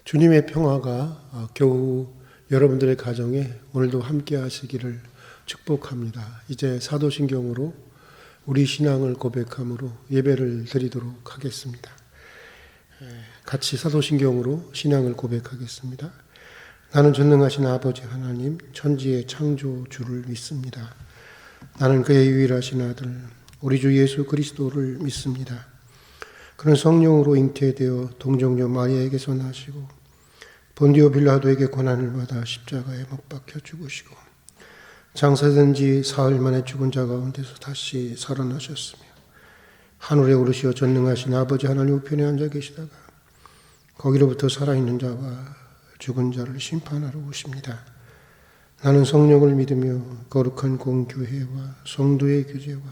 주님의 평화가 겨우 여러분들의 가정에 오늘도 함께 하시기를 축복합니다. 이제 사도신경으로 우리 신앙을 고백함으로 예배를 드리도록 하겠습니다. 같이 사도신경으로 신앙을 고백하겠습니다. 나는 전능하신 아버지 하나님, 천지의 창조주를 믿습니다. 나는 그의 유일하신 아들, 우리 주 예수 그리스도를 믿습니다. 그는 성령으로 잉태되어 동정녀 마리아에게서 나시고 본디오 빌라도에게 고난을 받아 십자가에 못 박혀 죽으시고 장사된 지 사흘 만에 죽은 자 가운데서 다시 살아나셨으며 하늘에 오르시어 전능하신 아버지 하나님 우편에 앉아 계시다가 거기로부터 살아있는 자와 죽은 자를 심판하러 오십니다. 나는 성령을 믿으며 거룩한 공교회와 성도의 교제와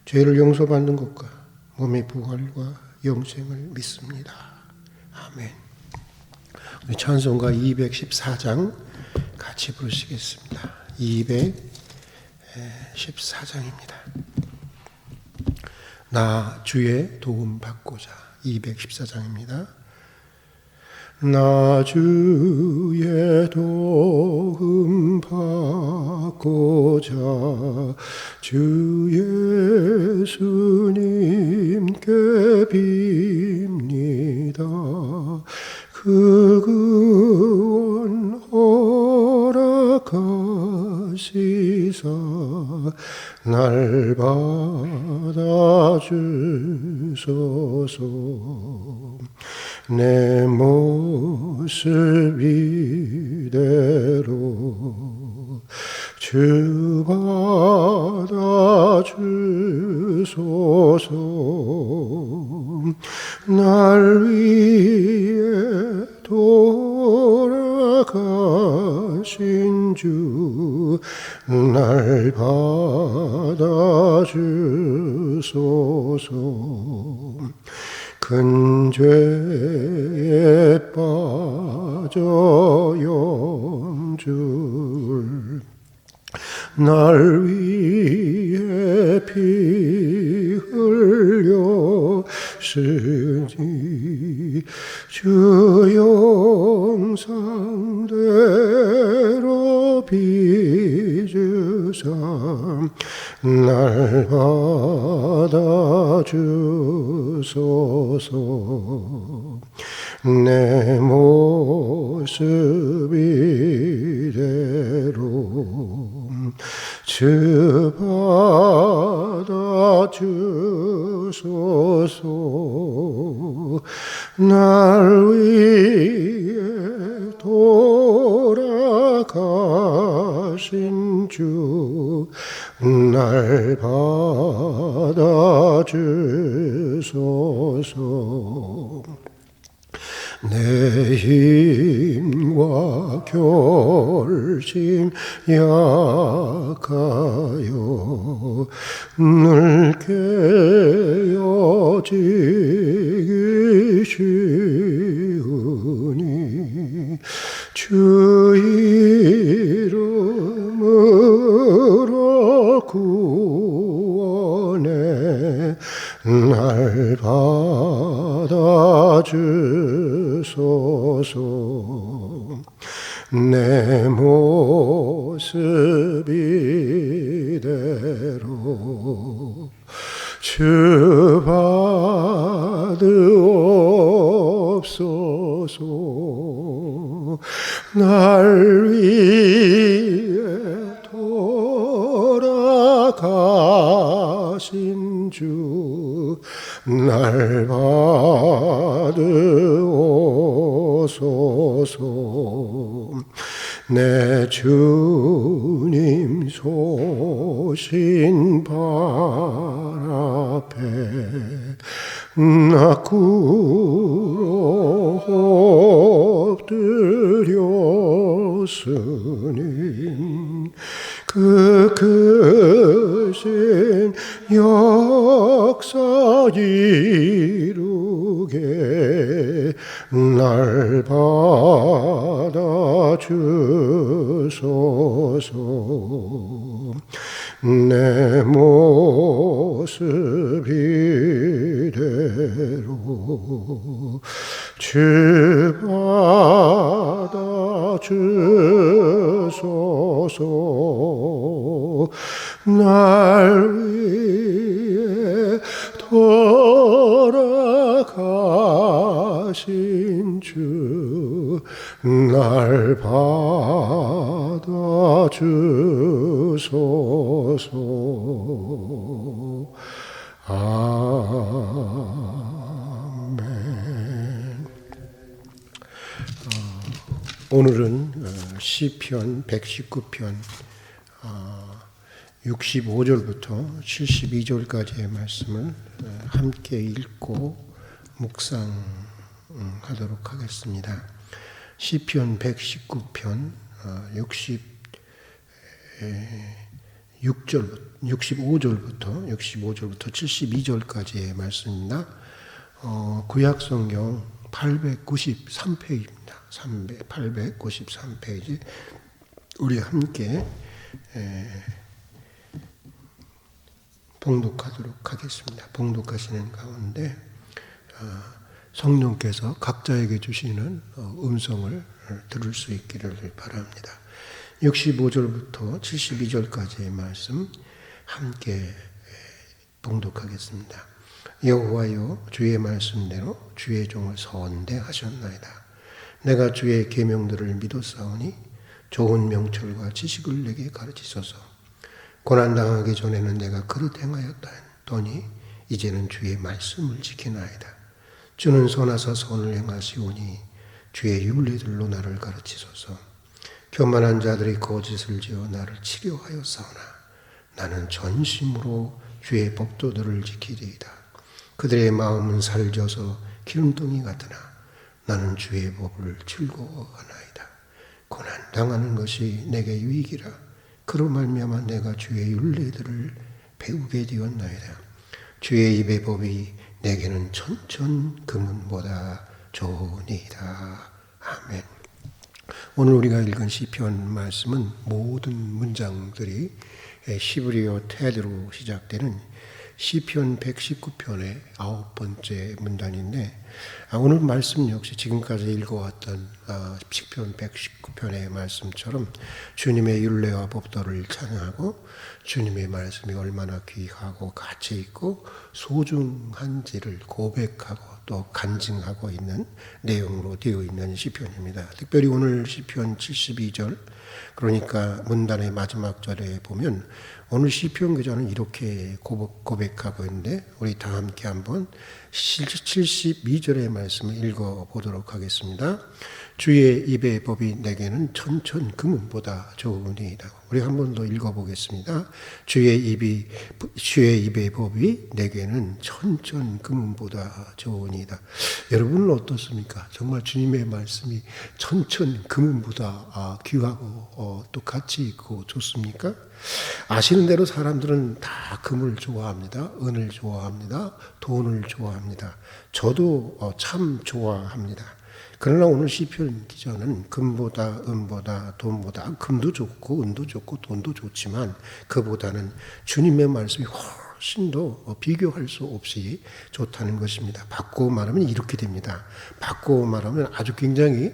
죄를 용서받는 것과 몸의 부활과 영생을 믿습니다. 아멘. 우리 찬송가 214장 같이 부르시겠습니다. 214장입니다. 나 주의 도움 받고자. 214장입니다. 나 주의 도움 받고자 주 예수님께 빕니다. 그 구원 허락하시사 날 받아주소서. 내 모습 이대로 주 받아주소서. 날 위해 돌아가신 주 날 받아주소서. 큰 죄에 빠져 영줄 날 위해 피 흘려 쓰니 주 영상대로 빚으사 날 받아주소서. 내 모습 이대로 주 받아주소서. 날 위해 돌아가신 주 날 받아주소서. 내 힘과 결심 약하여 늘 깨어지기 쉬우니 주 이름으로 구원해 날 받아주소서. 내 모습 이대로 주 받으옵소서. 날 위해 돌아가신 주 날 받으옵소서. 내 주님 소신 발 앞에 나 꿇어 엎드렸으니 그 크신 역사 이루게 날 받아주소서. 내 모습 이대로 주 날 위해 돌아가신 주 날 받아주소서. 아멘. 오늘은 시편 119편 65절부터 72절까지의 말씀을 함께 읽고 묵상하도록 하겠습니다. 시편 119편 65절부터 72절까지의 말씀입니다. 구약성경 893페이지입니다. 893페이지 우리 함께 봉독하도록 하겠습니다. 봉독하시는 가운데 성령께서 각자에게 주시는 음성을 들을 수 있기를 바랍니다. 65절부터 72절까지의 말씀 함께 봉독하겠습니다. 여호와여, 주의 말씀대로 주의 종을 선대하셨나이다. 내가 주의 계명들을 믿었사오니 좋은 명철과 지식을 내게 가르치소서. 고난당하기 전에는 내가 그릇 행하였더니 이제는 주의 말씀을 지키나이다. 주는 선하사 선을 행하시오니 주의 율례들로 나를 가르치소서. 교만한 자들이 거짓을 지어 나를 치료하였사오나 나는 전심으로 주의 법도들을 지키리이다. 그들의 마음은 살쪄서 기름덩이 같으나 나는 주의 법을 즐거워하나이다. 고난당하는 것이 내게 유익이라. 그로 말미암아 내가 주의 율례들을 배우게 되었나이다. 주의 입의 법이 내게는 천천 금은보다 좋으니이다. 아멘. 오늘 우리가 읽은 시편 말씀은 모든 문장들이 시브리어 테드로 시작되는 시편 119편의 9번째 문단인데, 오늘 말씀 역시 지금까지 읽어왔던 시편 119편의 말씀처럼 주님의 율례와 법도를 찬양하고 주님의 말씀이 얼마나 귀하고 가치 있고 소중한지를 고백하고 또 간증하고 있는 내용으로 되어 있는 시편입니다. 특별히 오늘 시편 72절, 그러니까 문단의 마지막 절에 보면 오늘 시편 기자는 이렇게 고백하고 있는데, 우리 다 함께 한번 72절의 말씀을 읽어보도록 하겠습니다. 주의 입의 법이 내게는 천천 금은보다 좋으니이다. 우리 한 번 더 읽어보겠습니다. 주의 입의 법이 내게는 천천 금은보다 좋으니이다. 여러분은 어떻습니까? 정말 주님의 말씀이 천천 금은보다 귀하고 또 가치 있고 좋습니까? 아시는 대로 사람들은 다 금을 좋아합니다. 은을 좋아합니다. 돈을 좋아합니다. 저도 참 좋아합니다. 그러나 오늘 시편 기자는 금보다 은보다 돈보다, 금도 좋고 은도 좋고 돈도 좋지만 그보다는 주님의 말씀이 훨씬 더 비교할 수 없이 좋다는 것입니다. 바꾸어 말하면 이렇게 됩니다. 바꾸어 말하면 아주 굉장히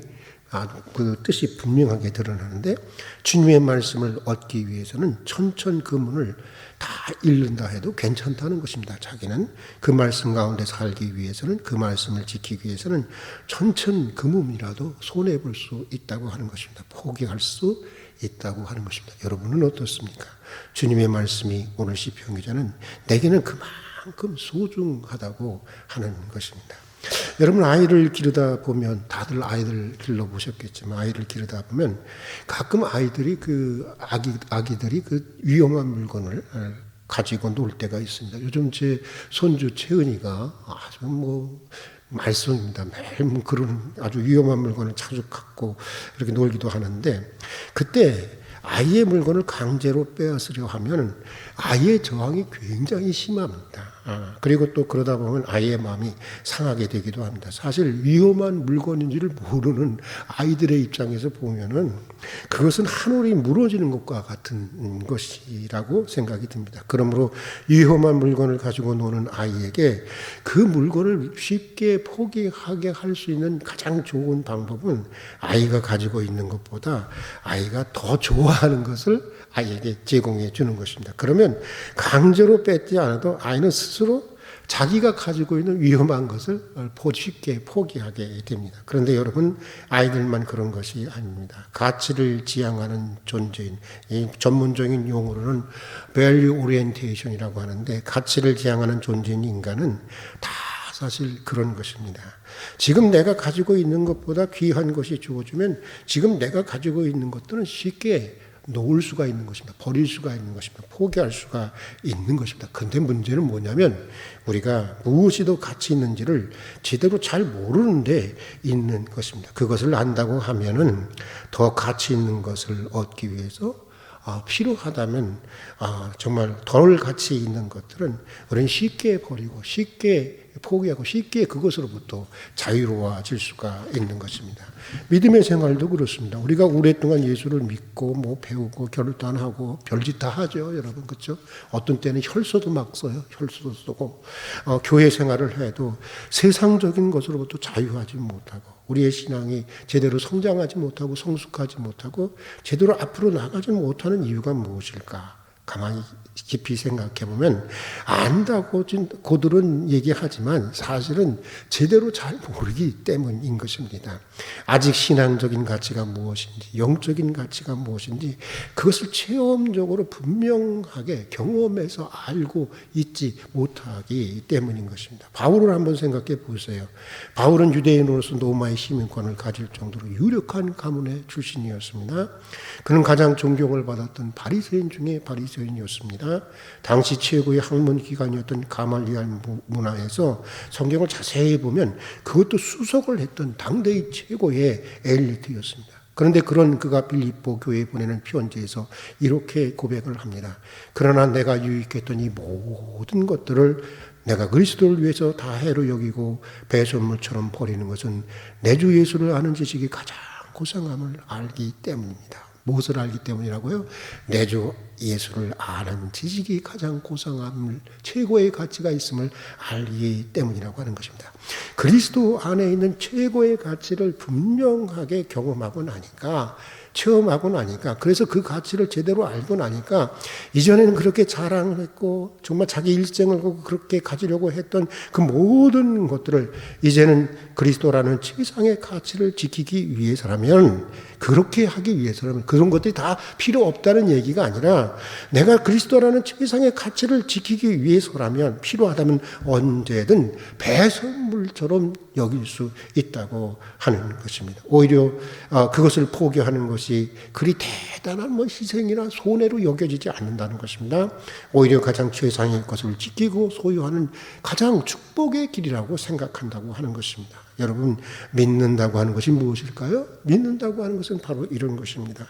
그 뜻이 분명하게 드러나는데, 주님의 말씀을 얻기 위해서는 천천금은을 다 잃는다 해도 괜찮다는 것입니다. 자기는 그 말씀 가운데 살기 위해서는, 그 말씀을 지키기 위해서는 천천금은이라도 손해볼 수 있다고 하는 것입니다. 포기할 수 있다고 하는 것입니다. 여러분은 어떻습니까? 주님의 말씀이 오늘 시편 기자는 내게는 그만큼 소중하다고 하는 것입니다. 여러분, 아이를 기르다 보면, 다들 아이들 길러보셨겠지만, 아이를 기르다 보면 가끔 아이들이 아기들이 그 위험한 물건을 가지고 놀 때가 있습니다. 요즘 제 손주 채은이가 아주 말썽입니다. 매일 그런 아주 위험한 물건을 자주 갖고 이렇게 놀기도 하는데, 그때 아이의 물건을 강제로 빼앗으려 하면 아이의 저항이 굉장히 심합니다. 그리고 또 그러다 보면 아이의 마음이 상하게 되기도 합니다. 사실 위험한 물건인지를 모르는 아이들의 입장에서 보면은 그것은 하늘이 무너지는 것과 같은 것이라고 생각이 듭니다. 그러므로 위험한 물건을 가지고 노는 아이에게 그 물건을 쉽게 포기하게 할 수 있는 가장 좋은 방법은 아이가 가지고 있는 것보다 아이가 더 좋아 좋아하는 것을 아이에게 제공해 주는 것입니다. 그러면 강제로 뺏지 않아도 아이는 스스로 자기가 가지고 있는 위험한 것을 쉽게 포기하게 됩니다. 그런데 여러분, 아이들만 그런 것이 아닙니다. 가치를 지향하는 존재인, 이 전문적인 용어로는 value orientation이라고 하는데, 가치를 지향하는 존재인 인간은 다 사실 그런 것입니다. 지금 내가 가지고 있는 것보다 귀한 것이 주어지면 지금 내가 가지고 있는 것들은 쉽게 놓을 수가 있는 것입니다. 버릴 수가 있는 것입니다. 포기할 수가 있는 것입니다. 그런데 문제는 뭐냐면 우리가 무엇이 더 가치 있는지를 제대로 잘 모르는데 있는 것입니다. 그것을 안다고 하면은 더 가치 있는 것을 얻기 위해서 필요하다면 정말 덜 가치 있는 것들은 우리는 쉽게 버리고 쉽게 포기하고 쉽게 그것으로부터 자유로워질 수가 있는 것입니다. 믿음의 생활도 그렇습니다. 우리가 오랫동안 예수를 믿고 배우고 결단하고 별짓 다 하죠, 여러분. 그렇죠? 어떤 때는 혈서도 막 써요. 혈서도 쓰고 교회 생활을 해도 세상적인 것으로부터 자유하지 못하고 우리의 신앙이 제대로 성장하지 못하고 성숙하지 못하고 제대로 앞으로 나가지 못하는 이유가 무엇일까? 가만히 깊이 생각해 보면 안다고 고들은 얘기하지만 사실은 제대로 잘 모르기 때문인 것입니다. 아직 신앙적인 가치가 무엇인지, 영적인 가치가 무엇인지 그것을 체험적으로 분명하게 경험해서 알고 있지 못하기 때문인 것입니다. 바울을 한번 생각해 보세요. 바울은 유대인으로서 로마의 시민권을 가질 정도로 유력한 가문의 출신이었습니다. 그는 가장 존경을 받았던 바리새인 중에 바리새인이었습니다. 당시 최고의 학문 기관이었던 가말리알 문화에서 성경을 자세히 보면 그것도 수석을 했던 당대의 최고의 엘리트였습니다. 그런데 그런 그가 빌립보 교회에 보내는 편지에서 이렇게 고백을 합니다. 그러나 내가 유익했던 이 모든 것들을 내가 그리스도를 위해서 다 해로 여기고 배설물처럼 버리는 것은 내 주 예수를 아는 지식이 가장 고상함을 알기 때문입니다. 무엇을 알기 때문이라고요? 내 주 예수를 아는 지식이 가장 고상함을, 최고의 가치가 있음을 알기 때문이라고 하는 것입니다. 그리스도 안에 있는 최고의 가치를 분명하게 경험하고 나니까, 체험하고 나니까, 그래서 그 가치를 제대로 알고 나니까 이전에는 그렇게 자랑을 했고 정말 자기 일생을 걸고 그렇게 가지려고 했던 그 모든 것들을 이제는 그리스도라는 최상의 가치를 지키기 위해서라면, 그렇게 하기 위해서라면 그런 것들이 다 필요 없다는 얘기가 아니라 내가 그리스도라는 최상의 가치를 지키기 위해서라면 필요하다면 언제든 배설물처럼 여길 수 있다고 하는 것입니다. 오히려 그것을 포기하는 것이 그리 대단한 희생이나 손해로 여겨지지 않는다는 것입니다. 오히려 가장 최상의 것을 지키고 소유하는 가장 축복의 길이라고 생각한다고 하는 것입니다. 여러분, 믿는다고 하는 것이 무엇일까요? 믿는다고 하는 것은 바로 이런 것입니다.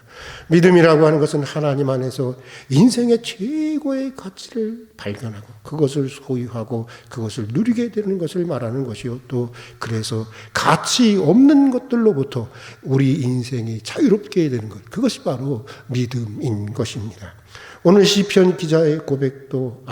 믿음이라고 하는 것은 하나님 안에서 인생의 최고의 가치를 발견하고 그것을 소유하고 그것을 누리게 되는 것을 말하는 것이요. 또 그래서 가치 없는 것들로부터 우리 인생이 자유롭게 되는 것, 그것이 바로 믿음인 것입니다. 오늘 시편 기자의 고백도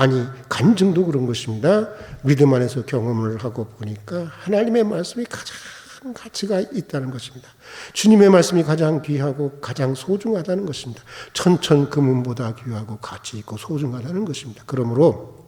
간증도 그런 것입니다. 믿음 안에서 경험을 하고 보니까 하나님의 말씀이 가장 가치가 있다는 것입니다. 주님의 말씀이 가장 귀하고 가장 소중하다는 것입니다. 천천 금은보다 귀하고 가치 있고 소중하다는 것입니다. 그러므로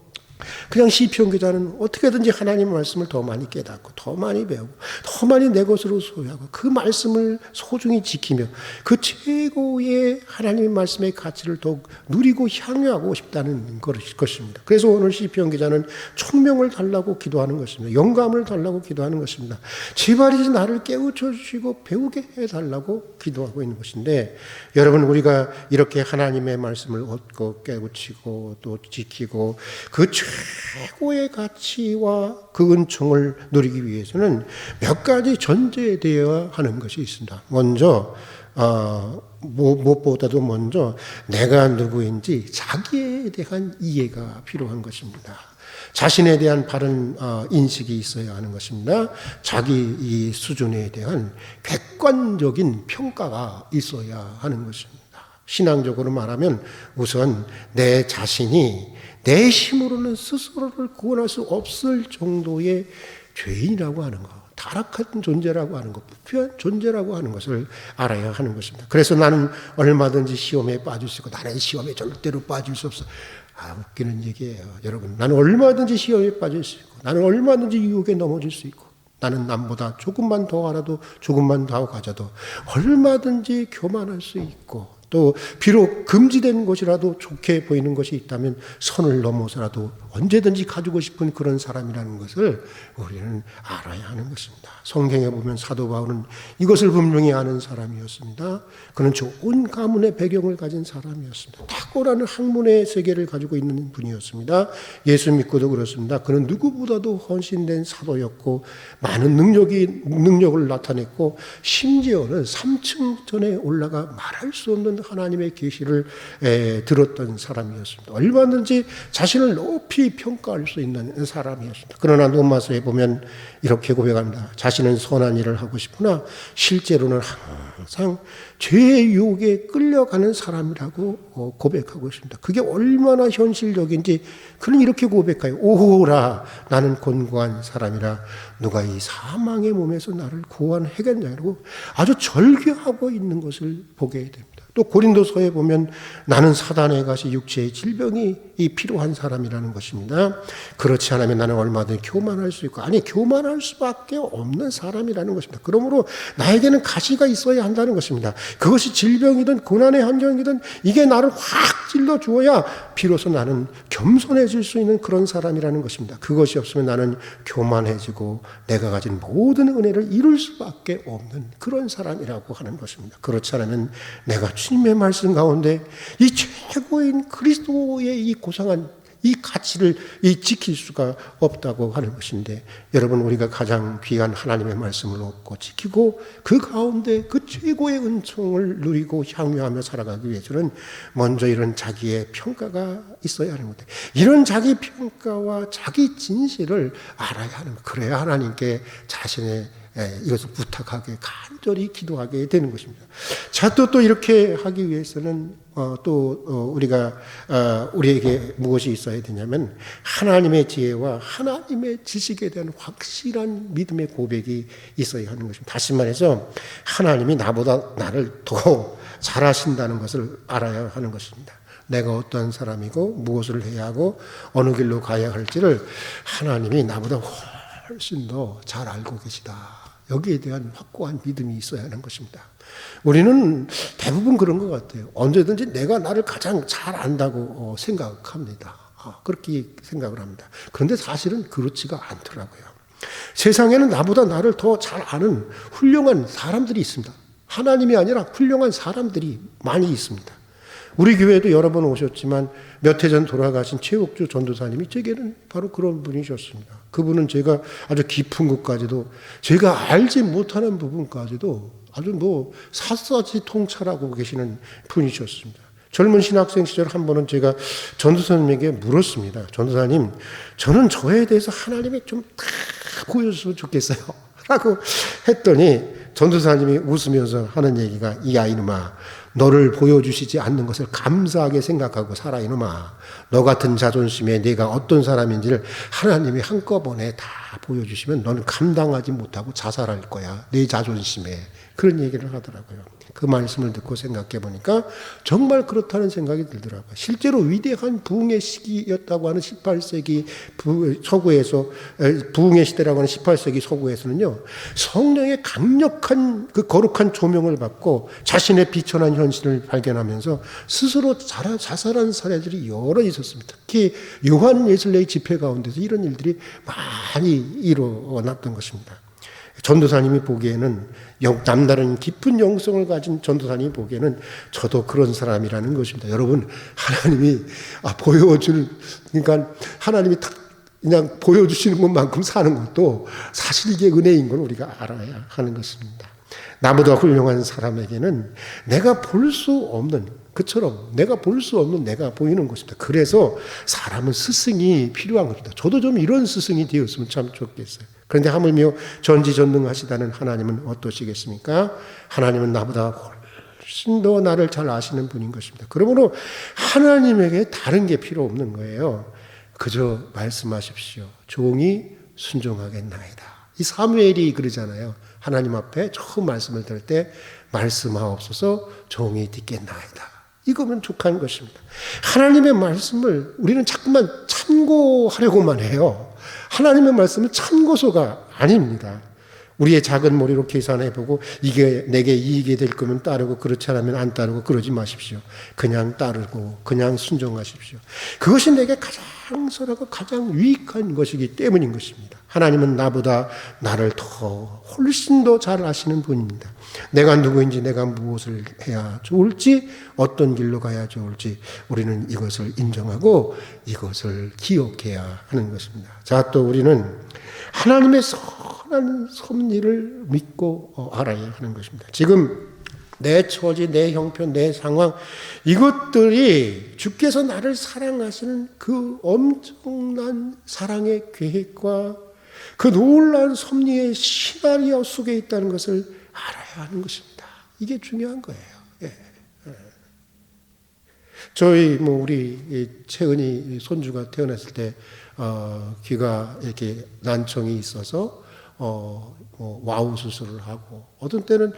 그냥 시편 기자는 어떻게든지 하나님의 말씀을 더 많이 깨닫고 더 많이 배우고 더 많이 내 것으로 소유하고 그 말씀을 소중히 지키며 그 최고의 하나님의 말씀의 가치를 더욱 누리고 향유하고 싶다는 것입니다. 그래서 오늘 시편 기자는 총명을 달라고 기도하는 것입니다. 영감을 달라고 기도하는 것입니다. 제발 이제 나를 깨우쳐 주시고 배우게 해달라고 기도하고 있는 것인데, 여러분, 우리가 이렇게 하나님의 말씀을 얻고 깨우치고 또 지키고 그 최고의 가치와 그 은총을 누리기 위해서는 몇 가지 전제되어야 하는 것이 있습니다. 먼저 무엇보다도 먼저 내가 누구인지 자기에 대한 이해가 필요한 것입니다. 자신에 대한 바른 인식이 있어야 하는 것입니다. 자기 이 수준에 대한 객관적인 평가가 있어야 하는 것입니다. 신앙적으로 말하면 우선 내 자신이 내 힘으로는 스스로를 구원할 수 없을 정도의 죄인이라고 하는 것, 타락한 존재라고 하는 것, 부패한 존재라고 하는 것을 알아야 하는 것입니다. 그래서 나는 얼마든지 시험에 빠질 수 있고 나는 시험에 절대로 빠질 수 없어. 웃기는 얘기예요. 여러분, 나는 얼마든지 시험에 빠질 수 있고 나는 얼마든지 유혹에 넘어질 수 있고 나는 남보다 조금만 더 알아도 조금만 더 가져도 얼마든지 교만할 수 있고 또 비록 금지된 것이라도 좋게 보이는 것이 있다면 선을 넘어서라도 언제든지 가지고 싶은 그런 사람이라는 것을 우리는 알아야 하는 것입니다. 성경에 보면 사도 바울은 이것을 분명히 아는 사람이었습니다. 그는 좋은 가문의 배경을 가진 사람이었습니다. 탁월한 학문의 세계를 가지고 있는 분이었습니다. 예수 믿고도 그렇습니다. 그는 누구보다도 헌신된 사도였고 많은 능력을 나타냈고 심지어는 3층 전에 올라가 말할 수 없는 하나님의 계시를 들었던 사람이었습니다. 얼마든지 자신을 높이 평가할 수 있는 사람이었습니다. 그러나 로마서에 보면 이렇게 고백합니다. 자신은 선한 일을 하고 싶으나 실제로는 항상 죄의 유혹에 끌려가는 사람이라고 고백하고 있습니다. 그게 얼마나 현실적인지 그는 이렇게 고백해요. 오호라 나는 곤고한 사람이라 누가 이 사망의 몸에서 나를 구원하겠냐고 아주 절규하고 있는 것을 보게 됩니다. 또 고린도서에 보면 나는 사단의 가시 육체의 질병이 필요한 사람이라는 것입니다. 그렇지 않으면 나는 얼마든지 교만할 수 있고 교만할 수밖에 없는 사람이라는 것입니다. 그러므로 나에게는 가시가 있어야 한다는 것입니다. 그것이 질병이든 고난의 환경이든 이게 나를 확 찔러 주어야 비로소 나는 겸손해질 수 있는 그런 사람이라는 것입니다. 그것이 없으면 나는 교만해지고 내가 가진 모든 은혜를 잃을 수밖에 없는 그런 사람이라고 하는 것입니다. 그렇지 않으면 내가 주님의 말씀 가운데 이 최고인 그리스도의 이 고상한 이 가치를 지킬 수가 없다고 하는 것인데 여러분 우리가 가장 귀한 하나님의 말씀을 얻고 지키고 그 가운데 그 최고의 은총을 누리고 향유하며 살아가기 위해서는 먼저 이런 자기의 평가가 있어야 하는 건데 이런 자기 평가와 자기 진실을 알아야 하는 것. 그래야 하나님께 자신의 이것을 부탁하게 간절히 기도하게 되는 것입니다. 자, 또 이렇게 하기 위해서는 우리가 우리에게 무엇이 있어야 되냐면 하나님의 지혜와 하나님의 지식에 대한 확실한 믿음의 고백이 있어야 하는 것입니다. 다시 말해서 하나님이 나보다 나를 더 잘하신다는 것을 알아야 하는 것입니다. 내가 어떠한 사람이고 무엇을 해야 하고 어느 길로 가야 할지를 하나님이 나보다 훨씬 더 잘 알고 계시다. 여기에 대한 확고한 믿음이 있어야 하는 것입니다. 우리는 대부분 그런 것 같아요. 언제든지 내가 나를 가장 잘 안다고 생각합니다. 그렇게 생각을 합니다. 그런데 사실은 그렇지가 않더라고요. 세상에는 나보다 나를 더 잘 아는 훌륭한 사람들이 있습니다. 하나님이 아니라 훌륭한 사람들이 많이 있습니다. 우리 교회에도 여러 번 오셨지만 몇 해 전 돌아가신 최옥주 전도사님이 제게는 바로 그런 분이셨습니다. 그분은 제가 아주 깊은 것까지도 제가 알지 못하는 부분까지도 아주 샅샅이 통찰하고 계시는 분이셨습니다. 젊은 신학생 시절 한 번은 제가 전도사님에게 물었습니다. 전도사님, 저는 저에 대해서 하나님이 좀 다 보여줬으면 좋겠어요. 라고 했더니 전도사님이 웃으면서 하는 얘기가 이 아이놈아 너를 보여주시지 않는 것을 감사하게 생각하고 살아 이놈아. 너 같은 자존심에 네가 어떤 사람인지를 하나님이 한꺼번에 다 보여주시면 너는 감당하지 못하고 자살할 거야. 네 자존심에. 그런 얘기를 하더라고요. 그 말씀을 듣고 생각해 보니까 정말 그렇다는 생각이 들더라고요. 실제로 위대한 부흥의 시기였다고 하는 18세기 서구에서 부흥의 시대라고 하는 18세기 서구에서는요. 성령의 강력한 그 거룩한 조명을 받고 자신의 비천한 현실을 발견하면서 스스로 자살한 사례들이 여러 있었습니다. 특히 요한 예슬레의 집회 가운데서 이런 일들이 많이 일어났던 것입니다. 전도사님이 보기에는 남다른 깊은 영성을 가진 전도사님이 보기에는 저도 그런 사람이라는 것입니다. 여러분, 하나님이 보여주는, 그러니까 하나님이 그냥 보여주시는 것만큼 사는 것도 사실 이게 은혜인 걸 우리가 알아야 하는 것입니다. 나보다 훌륭한 사람에게는 내가 볼 수 없는, 그처럼 내가 볼 수 없는 내가 보이는 것입니다. 그래서 사람은 스승이 필요한 것입니다. 저도 좀 이런 스승이 되었으면 참 좋겠어요. 그런데 하물며 전지전능하시다는 하나님은 어떠시겠습니까? 하나님은 나보다 훨씬 더 나를 잘 아시는 분인 것입니다. 그러므로 하나님에게 다른 게 필요 없는 거예요. 그저 말씀하십시오. 종이 순종하겠나이다. 이 사무엘이 그러잖아요. 하나님 앞에 처음 말씀을 들을 때 말씀하옵소서 종이 듣겠나이다. 이거면 족한 것입니다. 하나님의 말씀을 우리는 자꾸만 참고하려고만 해요. 하나님의 말씀은 참고서가 아닙니다. 우리의 작은 머리로 계산해보고 이게 내게 이익이 될 거면 따르고 그렇지 않으면 안 따르고 그러지 마십시오. 그냥 따르고 그냥 순종하십시오. 그것이 내게 가장 선하고 가장 유익한 것이기 때문인 것입니다. 하나님은 나보다 나를 훨씬 더 잘 아시는 분입니다. 내가 누구인지, 내가 무엇을 해야 좋을지, 어떤 길로 가야 좋을지 우리는 이것을 인정하고 이것을 기억해야 하는 것입니다. 자, 또 우리는 하나님의 선한 섭리를 믿고 알아야 하는 것입니다. 지금 내 처지, 내 형편, 내 상황, 이것들이 주께서 나를 사랑하시는 그 엄청난 사랑의 계획과 그 놀라운 섭리의 시나리오 속에 있다는 것을 알아야 하는 것입니다. 이게 중요한 거예요. 예. 저희 우리 채은이 손주가 태어났을 때 귀가 이렇게 난청이 있어서 와우 수술을 하고 어떤 때는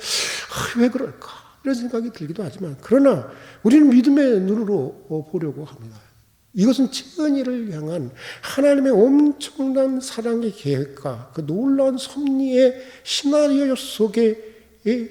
왜 그럴까 이런 생각이 들기도 하지만 그러나 우리는 믿음의 눈으로 보려고 합니다. 이것은 채은이를 향한 하나님의 엄청난 사랑의 계획과 그 놀라운 섭리의 시나리오 속에 이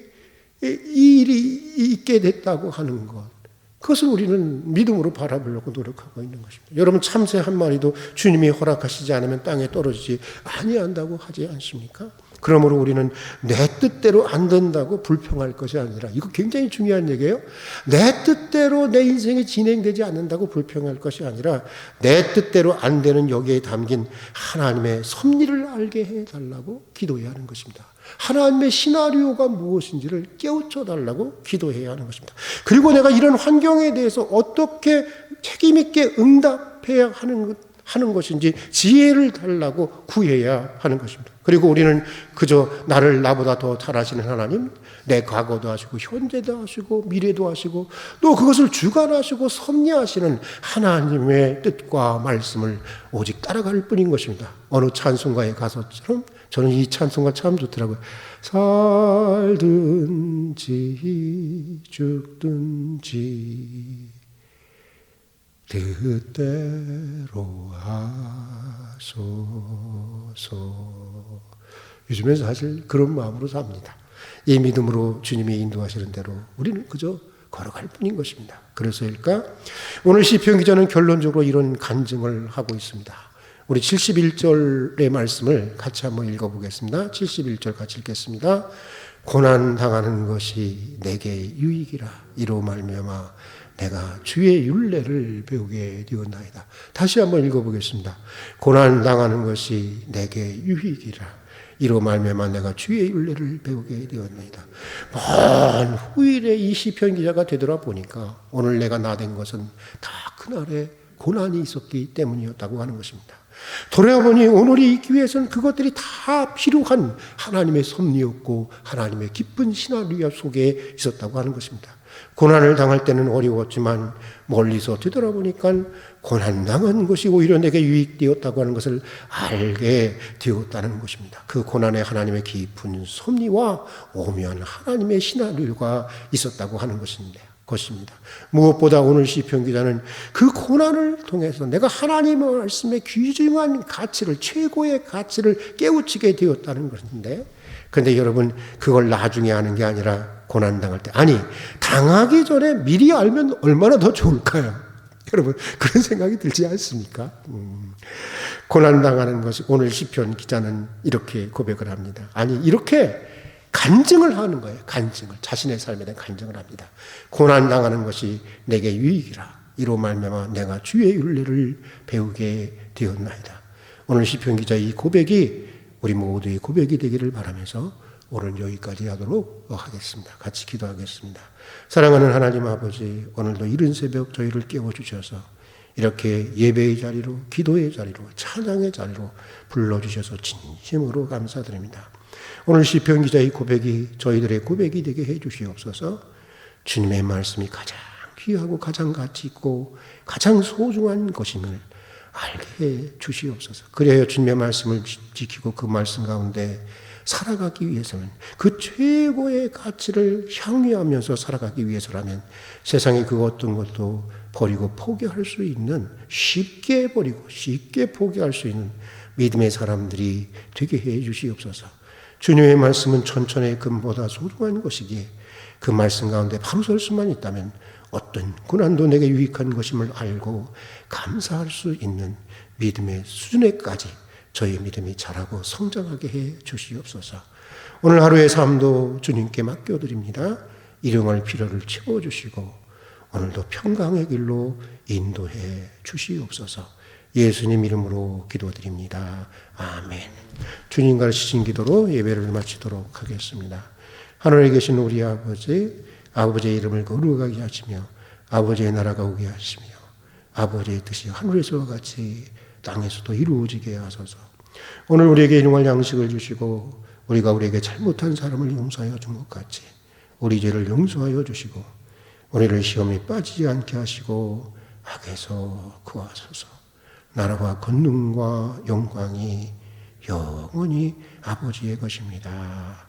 일이 있게 됐다고 하는 것, 그것을 우리는 믿음으로 바라보려고 노력하고 있는 것입니다. 여러분, 참새 한 마리도 주님이 허락하시지 않으면 땅에 떨어지지 아니한다고 하지 않습니까? 그러므로 우리는 내 뜻대로 안 된다고 불평할 것이 아니라, 이거 굉장히 중요한 얘기예요. 내 뜻대로 내 인생이 진행되지 않는다고 불평할 것이 아니라 내 뜻대로 안 되는 여기에 담긴 하나님의 섭리를 알게 해달라고 기도해야 하는 것입니다. 하나님의 시나리오가 무엇인지를 깨우쳐 달라고 기도해야 하는 것입니다. 그리고 내가 이런 환경에 대해서 어떻게 책임 있게 응답해야 하는 것인지 지혜를 달라고 구해야 하는 것입니다. 그리고 우리는 그저 나를 나보다 더 잘 아시는 하나님, 내 과거도 아시고 현재도 아시고 미래도 아시고 또 그것을 주관하시고 섭리하시는 하나님의 뜻과 말씀을 오직 따라갈 뿐인 것입니다. 어느 찬송가에 가서처럼 저는 이 찬송가 참 좋더라고요. 살든지 죽든지 뜻대로 하소서. 요즘엔 사실 그런 마음으로 삽니다. 이 믿음으로 주님이 인도하시는 대로 우리는 그저 걸어갈 뿐인 것입니다. 그래서일까? 오늘 시편 기자는 결론적으로 이런 간증을 하고 있습니다. 우리 71절의 말씀을 같이 한번 읽어보겠습니다. 71절 같이 읽겠습니다. 고난 당하는 것이 내게 유익이라. 이로 말미암아 내가 주의 율례를 배우게 되었나이다. 다시 한번 읽어보겠습니다. 고난 당하는 것이 내게 유익이라. 이로 말미암아 내가 주의 율례를 배우게 되었나이다. 먼 후일에 이 시편 기자가 되돌아보니까 오늘 내가 나된 것은 다 그날에 고난이 있었기 때문이었다고 하는 것입니다. 돌아보니 오늘이 있기 위해서는 그것들이 다 필요한 하나님의 섭리였고 하나님의 기쁜 시나리오 속에 있었다고 하는 것입니다. 고난을 당할 때는 어려웠지만 멀리서 뒤돌아보니까 고난당한 것이 오히려 내게 유익되었다고 하는 것을 알게 되었다는 것입니다. 그 고난에 하나님의 깊은 섭리와 오묘한 하나님의 시나리오가 있었다고 하는 것입니다. 무엇보다 오늘 시편 기자는 그 고난을 통해서 내가 하나님의 말씀의 귀중한 가치를, 최고의 가치를 깨우치게 되었다는 것인데, 그런데 여러분, 그걸 나중에 아는 게 아니라 고난당할 때, 아니 당하기 전에 미리 알면 얼마나 더 좋을까요? 여러분, 그런 생각이 들지 않습니까? 고난당하는 것이, 오늘 시편 기자는 이렇게 고백을 합니다. 아니, 이렇게 간증을 하는 거예요. 간증을, 자신의 삶에 대한 간증을 합니다. 고난당하는 것이 내게 유익이라. 이로 말미암아 내가 주의 율례를 배우게 되었나이다. 오늘 시편 기자의 이 고백이 우리 모두의 고백이 되기를 바라면서 오늘 여기까지 하도록 하겠습니다. 같이 기도하겠습니다. 사랑하는 하나님 아버지, 오늘도 이른 새벽 저희를 깨워주셔서 이렇게 예배의 자리로, 기도의 자리로, 찬양의 자리로 불러주셔서 진심으로 감사드립니다. 오늘 시편 기자의 고백이 저희들의 고백이 되게 해 주시옵소서. 주님의 말씀이 가장 귀하고 가장 가치 있고 가장 소중한 것임을 알게 해 주시옵소서. 그래야 주님의 말씀을 지키고 그 말씀 가운데 살아가기 위해서는, 그 최고의 가치를 향유하면서 살아가기 위해서라면 세상에 그 어떤 것도 버리고 포기할 수 있는, 쉽게 버리고 쉽게 포기할 수 있는 믿음의 사람들이 되게 해 주시옵소서. 주님의 말씀은 천천의 금보다 소중한 것이기에 그 말씀 가운데 바로 설 수만 있다면 어떤 고난도 내게 유익한 것임을 알고 감사할 수 있는 믿음의 수준에까지 저희 믿음이 자라고 성장하게 해 주시옵소서. 오늘 하루의 삶도 주님께 맡겨드립니다. 일용할 필요를 채워주시고 오늘도 평강의 길로 인도해 주시옵소서. 예수님 이름으로 기도드립니다. 아멘. 주님 가르치신 기도로 예배를 마치도록 하겠습니다. 하늘에 계신 우리 아버지, 아버지의 이름을 거룩하게 하시며 아버지의 나라가 오게 하시며 아버지의 뜻이 하늘에서와 같이 땅에서도 이루어지게 하소서. 오늘 우리에게 일용할 양식을 주시고 우리가 우리에게 잘못한 사람을 용서하여 준 것 같이 우리 죄를 용서하여 주시고 우리를 시험에 빠지지 않게 하시고 악에서 구하소서. 나라와 권능과 영광이 영원히 아버지의 것입니다.